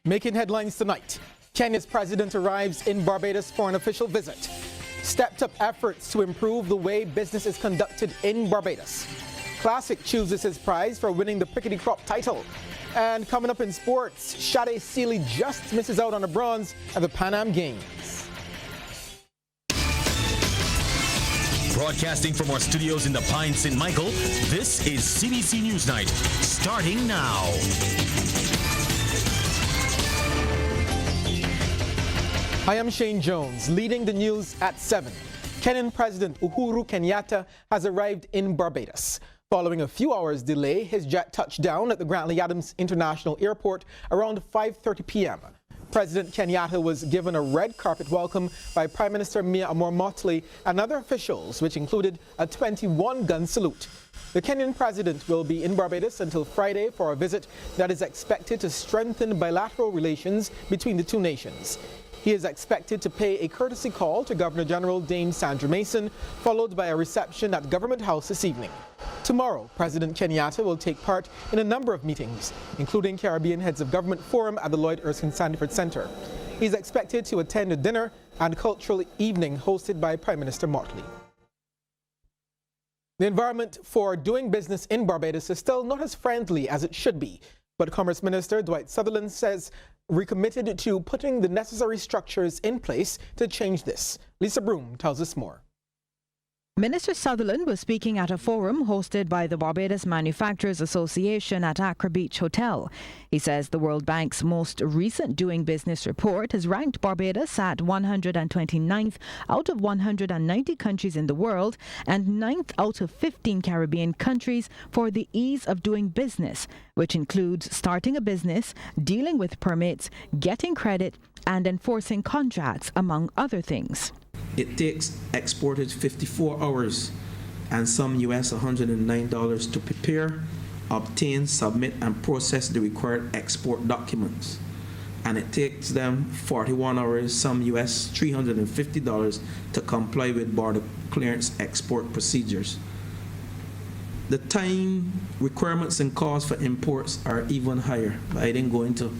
Making headlines tonight, Kenya's president arrives in Barbados for an official visit. Stepped up efforts to improve the way business is conducted in Barbados. Classic chooses his prize for winning the Pickety Crop title. And coming up in sports, Shade Sealy just misses out on a bronze at the Pan Am Games. Broadcasting from our studios in the Pine St. Michael, this is CBC News Night, starting now. I am Shane Jones, leading the news at 7. Kenyan President Uhuru Kenyatta has arrived in Barbados. Following a few hours delay, his jet touched down at the Grantley Adams International Airport around 5:30 p.m. President Kenyatta was given a red carpet welcome by Prime Minister Mia Motley and other officials, which included a 21-gun salute. The Kenyan president will be in Barbados until Friday for a visit that is expected to strengthen bilateral relations between the two nations. He is expected to pay a courtesy call to Governor-General Dame Sandra Mason, followed by a reception at Government House this evening. Tomorrow, President Kenyatta will take part in a number of meetings, including Caribbean Heads of Government Forum at the Lloyd Erskine Sandiford Center. He's expected to attend a dinner and cultural evening hosted by Prime Minister Motley. The environment for doing business in Barbados is still not as friendly as it should be, but Commerce Minister Dwight Sutherland says recommitted to putting the necessary structures in place to change this. Lisa Broom tells us more. Minister Sutherland was speaking at a forum hosted by the Barbados Manufacturers Association at Accra Beach Hotel. He says the World Bank's most recent Doing Business report has ranked Barbados at 129th out of 190 countries in the world and 9th out of 15 Caribbean countries for the ease of doing business, which includes starting a business, dealing with permits, getting credit, and enforcing contracts, among other things. It takes exporters 54 hours and some US $109 to prepare, obtain, submit, and process the required export documents. And it takes them 41 hours, some US $350 to comply with border clearance export procedures. The time requirements and costs for imports are even higher. I didn't go into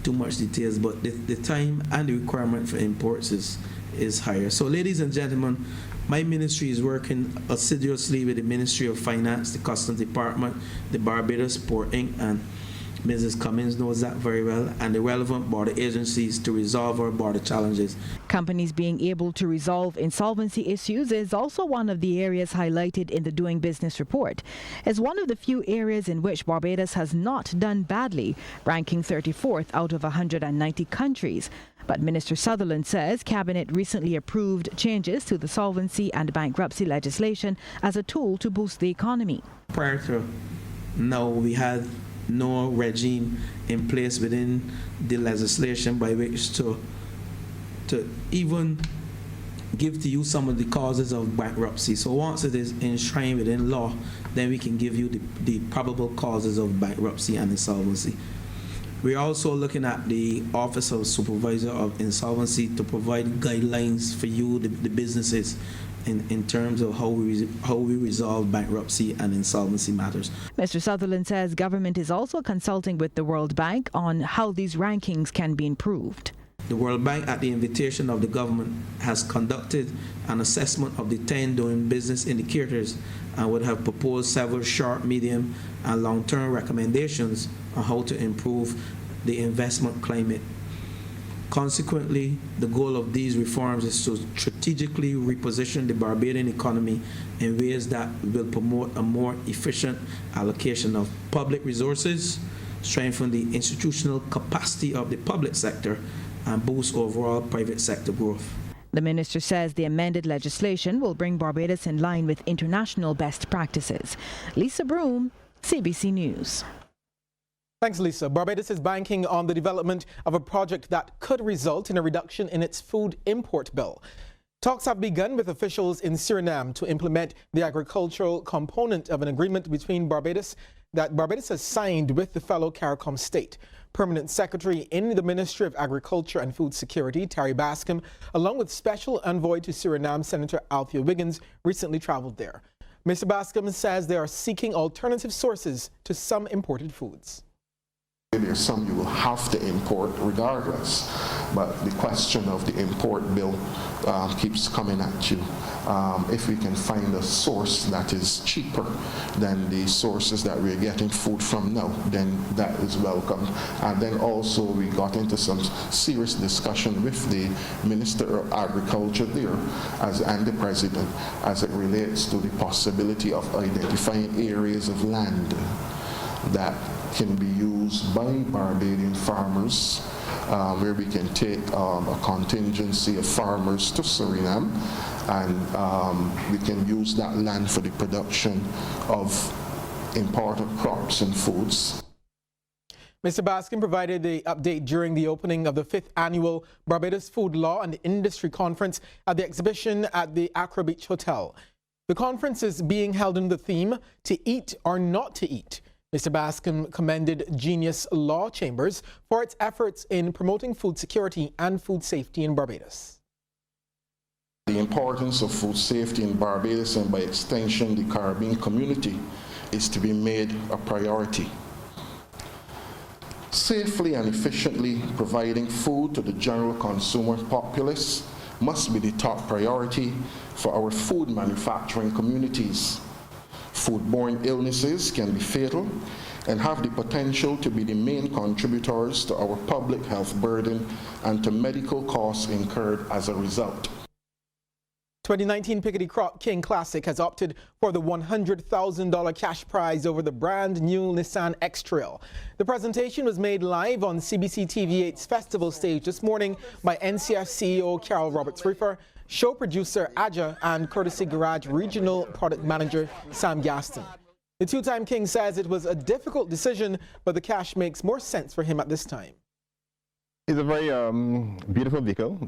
too much details, but the time and the requirement for imports is higher. So ladies and gentlemen, my ministry is working assiduously with the Ministry of Finance, the Customs Department, the Barbados Port Inc., and Mrs. Cummins knows that very well, and the relevant border agencies to resolve our border challenges. Companies being able to resolve insolvency issues is also one of the areas highlighted in the Doing Business report. It's one of the few areas in which Barbados has not done badly, ranking 34th out of 190 countries. But Minister Sutherland says Cabinet recently approved changes to the solvency and bankruptcy legislation as a tool to boost the economy. Prior to now, we had no regime in place within the legislation by which to even give to you some of the causes of bankruptcy. So once it is enshrined within law, then we can give you the probable causes of bankruptcy and insolvency. We're also looking at the Office of Supervisor of Insolvency to provide guidelines for you, the businesses, in terms of how we resolve bankruptcy and insolvency matters. Mr. Sutherland says government is also consulting with the World Bank on how these rankings can be improved. The World Bank, at the invitation of the government, has conducted an assessment of the 10 doing business indicators and would have proposed several short, medium, and long-term recommendations on how to improve the investment climate. Consequently, the goal of these reforms is to strategically reposition the Barbadian economy in ways that will promote a more efficient allocation of public resources, strengthen the institutional capacity of the public sector, and boost overall private sector growth. The minister says the amended legislation will bring Barbados in line with international best practices. Lisa Broom, CBC News. Thanks, Lisa. Barbados is banking on the development of a project that could result in a reduction in its food import bill. Talks have begun with officials in Suriname to implement the agricultural component of an agreement between Barbados that Barbados has signed with the fellow CARICOM state. Permanent Secretary in the Ministry of Agriculture and Food Security, Terry Bascom, along with Special Envoy to Suriname, Senator Althea Wiggins, recently traveled there. Mr. Bascom says they are seeking alternative sources to some imported foods. There's some you will have to import regardless, but the question of the import bill keeps coming at you. If we can find a source that is cheaper than the sources that we're getting food from now, then that is welcome. And then also we got into some serious discussion with the Minister of Agriculture there and the President as it relates to the possibility of identifying areas of land that can be used by Barbadian farmers, where we can take a contingency of farmers to Suriname, and we can use that land for the production of important crops and foods. Mr. Baskin provided the update during the opening of the 5th annual Barbados Food Law and Industry Conference at the exhibition at the Accra Beach Hotel. The conference is being held under the theme, "To Eat or Not to Eat." Mr. Baskin commended Genius Law Chambers for its efforts in promoting food security and food safety in Barbados. The importance of food safety in Barbados and by extension the Caribbean community is to be made a priority. Safely and efficiently providing food to the general consumer populace must be the top priority for our food manufacturing communities. Foodborne illnesses can be fatal and have the potential to be the main contributors to our public health burden and to medical costs incurred as a result. 2019 Piccadilly King Classic has opted for the $100,000 cash prize over the brand new Nissan X-Trail. The presentation was made live on CBC TV8's festival stage this morning by NCF CEO Carol Roberts-Reefer, show producer Aja, and Courtesy Garage Regional Product Manager Sam Gaston. The two-time king says it was a difficult decision, but the cash makes more sense for him at this time. It's a very beautiful vehicle.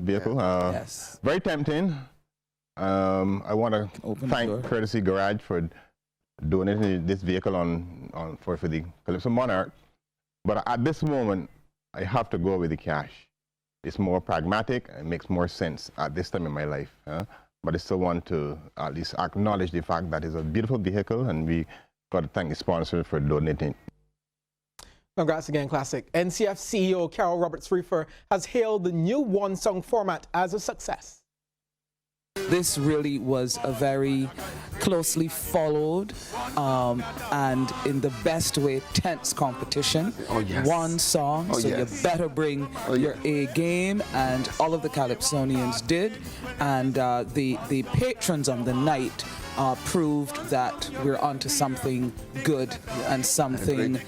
Yes. Very tempting. I want to thank Courtesy Garage for donating this vehicle for the Calypso Monarch. But at this moment, I have to go with the cash. It's more pragmatic and makes more sense at this time in my life. But I still want to at least acknowledge the fact that it's a beautiful vehicle, and we got to thank the sponsor for donating. Congrats again, Classic. NCF CEO Carol Roberts-Reefer has hailed the new one-song format as a success. This really was a very closely followed and in the best way tense competition. Oh, yes. One song, so yes. You better bring your A game, and all of the Calypsonians did, and the patrons on the night proved that we're onto something good and something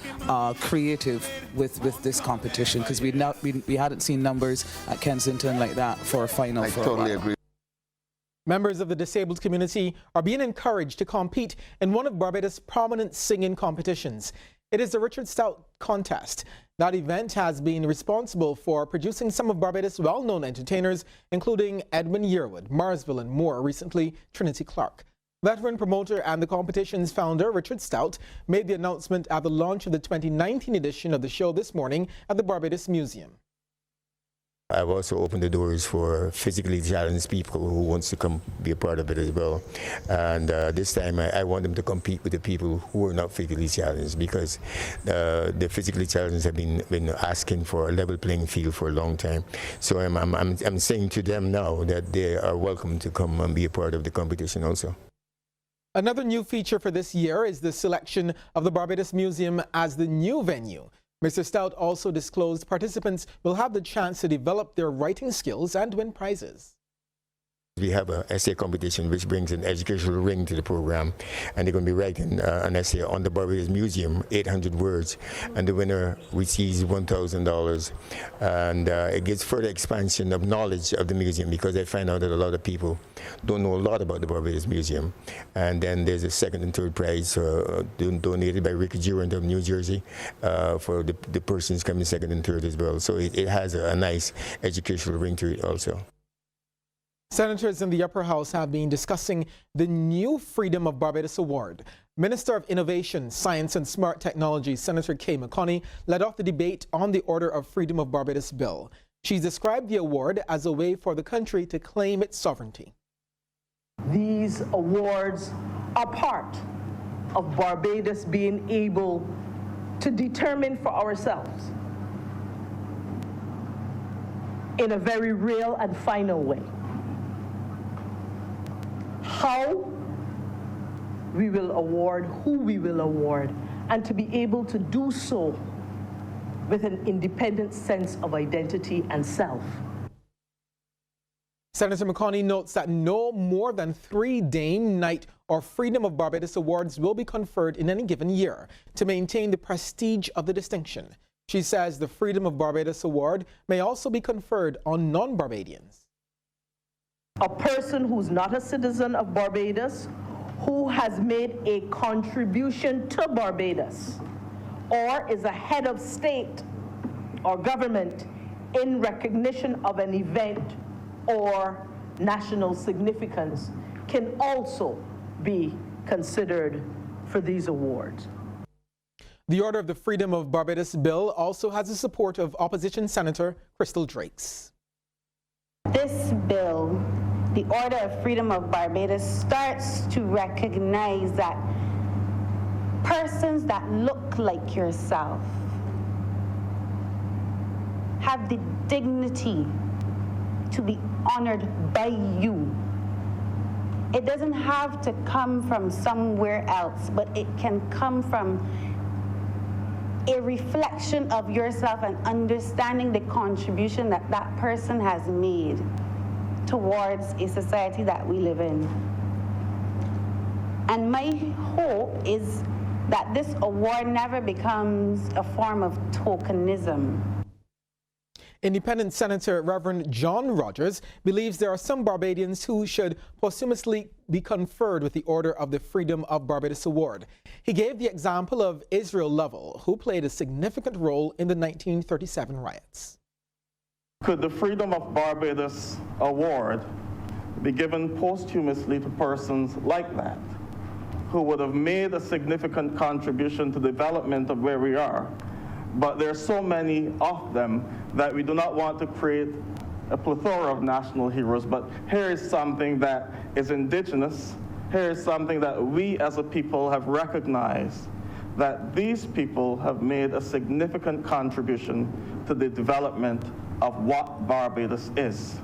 creative with this competition, because we hadn't seen numbers at Kensington like that for a final. I totally agree. Members of the disabled community are being encouraged to compete in one of Barbados' prominent singing competitions. It is the Richard Stoute contest. That event has been responsible for producing some of Barbados' well-known entertainers, including Edwin Yearwood, Marsville, and more recently, Trinity Clark. Veteran promoter and the competition's founder, Richard Stoute, made the announcement at the launch of the 2019 edition of the show this morning at the Barbados Museum. I've also opened the doors for physically challenged people who wants to come be a part of it as well. And this time I want them to compete with the people who are not physically challenged, because the physically challenged have been asking for a level playing field for a long time. So I'm saying to them now that they are welcome to come and be a part of the competition also. Another new feature for this year is the selection of the Barbados Museum as the new venue. Mr. Stoute also disclosed participants will have the chance to develop their writing skills and win prizes. We have an essay competition which brings an educational ring to the program, and they're going to be writing an essay on the Barbados Museum, 800 words, and the winner receives $1,000. And it gives further expansion of knowledge of the museum, because I find out that a lot of people don't know a lot about the Barbados Museum. And then there's a second and third prize donated by Ricky Durant of New Jersey for the persons coming second and third as well. So it has a nice educational ring to it also. Senators in the upper house have been discussing the new Freedom of Barbados Award. Minister of Innovation, Science and Smart Technology, Senator Kay McConney, led off the debate on the Order of Freedom of Barbados bill. She's described the award as a way for the country to claim its sovereignty. These awards are part of Barbados being able to determine for ourselves in a very real and final way how we will award, who we will award, and to be able to do so with an independent sense of identity and self. Senator McConney notes that no more than 3 Dame, Knight, or Freedom of Barbados awards will be conferred in any given year to maintain the prestige of the distinction. She says the Freedom of Barbados Award may also be conferred on non-Barbadians. A person who's not a citizen of Barbados, who has made a contribution to Barbados, or is a head of state or government in recognition of an event or national significance, can also be considered for these awards. The Order of the Freedom of Barbados bill also has the support of opposition Senator Crystal Drakes. This bill, the Order of Freedom of Barbados, starts to recognize that persons that look like yourself have the dignity to be honored by you. It doesn't have to come from somewhere else, but it can come from a reflection of yourself and understanding the contribution that that person has made towards a society that we live in. And my hope is that this award never becomes a form of tokenism. Independent Senator Reverend John Rogers believes there are some Barbadians who should posthumously be conferred with the Order of the Freedom of Barbados Award. He gave the example of Israel Lovell, who played a significant role in the 1937 riots. Could the Freedom of Barbados Award be given posthumously to persons like that, who would have made a significant contribution to the development of where we are, but there are so many of them that we do not want to create a plethora of national heroes, but here is something that is indigenous, here is something that we as a people have recognized, that these people have made a significant contribution to the development of what Barbados is.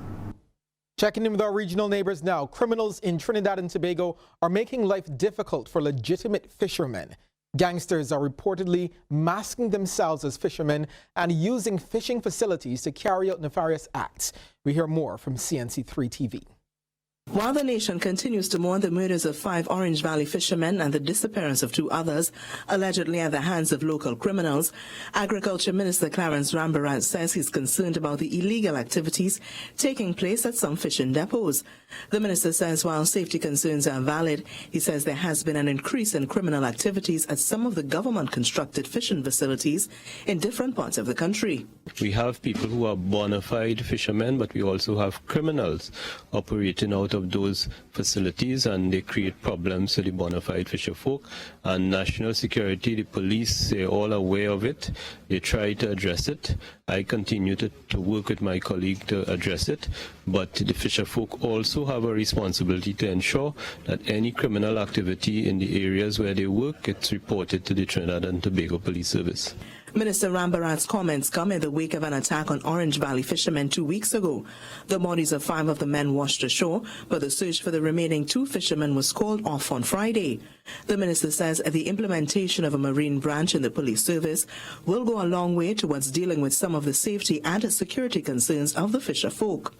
Checking in with our regional neighbors now, criminals in Trinidad and Tobago are making life difficult for legitimate fishermen. Gangsters are reportedly masking themselves as fishermen and using fishing facilities to carry out nefarious acts. We hear more from CNC3 TV. While the nation continues to mourn the murders of 5 Orange Valley fishermen and the disappearance of 2 others, allegedly at the hands of local criminals, Agriculture Minister Clarence Rambarant says he's concerned about the illegal activities taking place at some fishing depots. The minister says while safety concerns are valid, he says there has been an increase in criminal activities at some of the government-constructed fishing facilities in different parts of the country. We have people who are bona fide fishermen, but we also have criminals operating out of those facilities, and they create problems to the bona fide fisher folk. And national security, the police, they're all aware of it. They try to address it. I continue to work with my colleague to address it, but the fisher folk also have a responsibility to ensure that any criminal activity in the areas where they work gets reported to the Trinidad and Tobago Police Service. Minister Rambarant's comments come in the wake of an attack on Orange Valley fishermen 2 weeks ago. The bodies of 5 of the men washed ashore, but the search for the remaining 2 fishermen was called off on Friday. The minister says the implementation of a marine branch in the police service will go a long way towards dealing with some of the safety and security concerns of the fisher folk.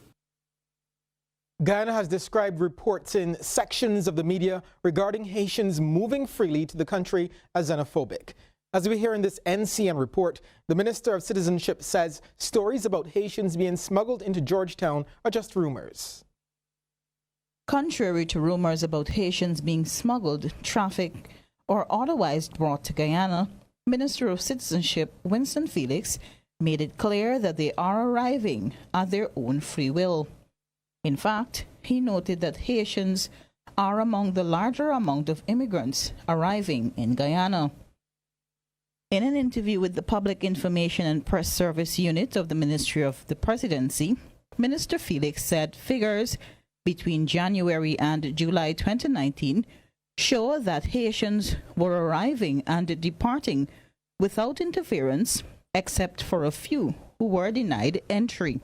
Guyana has described reports in sections of the media regarding Haitians moving freely to the country as xenophobic. As we hear in this NCN report, the Minister of Citizenship says stories about Haitians being smuggled into Georgetown are just rumors. Contrary to rumors about Haitians being smuggled, trafficked, or otherwise brought to Guyana, Minister of Citizenship Winston Felix made it clear that they are arriving at their own free will. In fact, he noted that Haitians are among the larger amount of immigrants arriving in Guyana. In an interview with the Public Information and Press Service Unit of the Ministry of the Presidency, Minister Felix said figures between January and July 2019 show that Haitians were arriving and departing without interference, except for a few who were denied entry.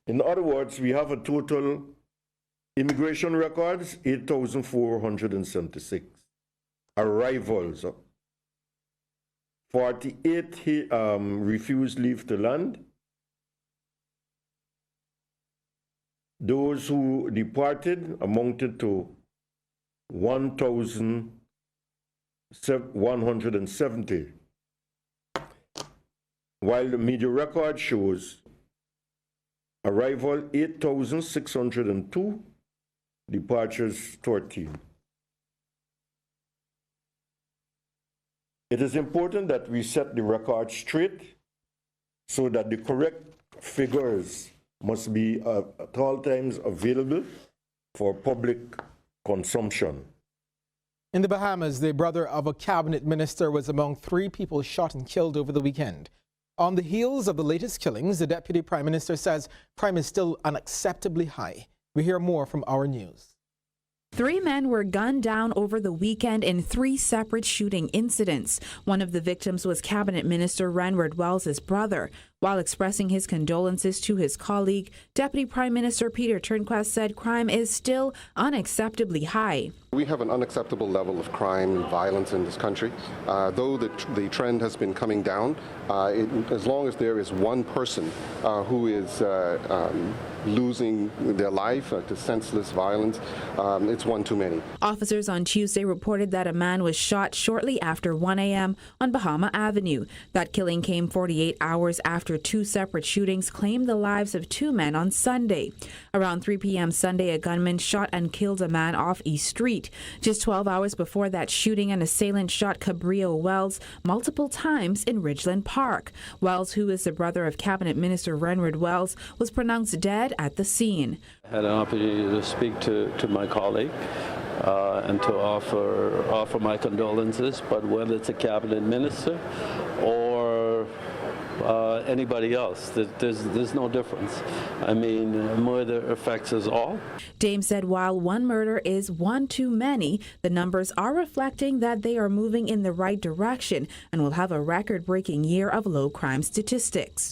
In other words, we have a total immigration records, 8,476. Arrivals, 48 refused leave to land. Those who departed amounted to 1,170, while the media record shows arrival 8,602, departures 13. It is important that we set the record straight so that the correct figures must be at all times available for public consumption. In the Bahamas, the brother of a cabinet minister was among 3 people shot and killed over the weekend. On the heels of the latest killings, the deputy prime minister says crime is still unacceptably high. We hear more from our news. 3 men were gunned down over the weekend in 3 separate shooting incidents. One of the victims was Cabinet Minister Renward Wells' brother. While expressing his condolences to his colleague, Deputy Prime Minister Peter Turnquest said crime is still unacceptably high. We have an unacceptable level of crime and violence in this country. Though the trend has been coming down, as long as there is one person who is losing their life to senseless violence, it's one too many. Officers on Tuesday reported that a man was shot shortly after 1 a.m. on Bahama Avenue. That killing came 48 hours after 2 separate shootings claimed the lives of 2 men on Sunday. Around 3 p.m. Sunday, a gunman shot and killed a man off East Street. Just 12 hours before that shooting, an assailant shot Cabrillo Wells multiple times in Ridgeland Park. Wells, who is the brother of Cabinet Minister Renward Wells, was pronounced dead at the scene. I had an opportunity to speak to my colleague and to offer my condolences, but whether it's a cabinet minister or anybody else, there's no difference. I mean, murder affects us all. Dame said while one murder is one too many, the numbers are reflecting that they are moving in the right direction and will have a record-breaking year of low crime statistics.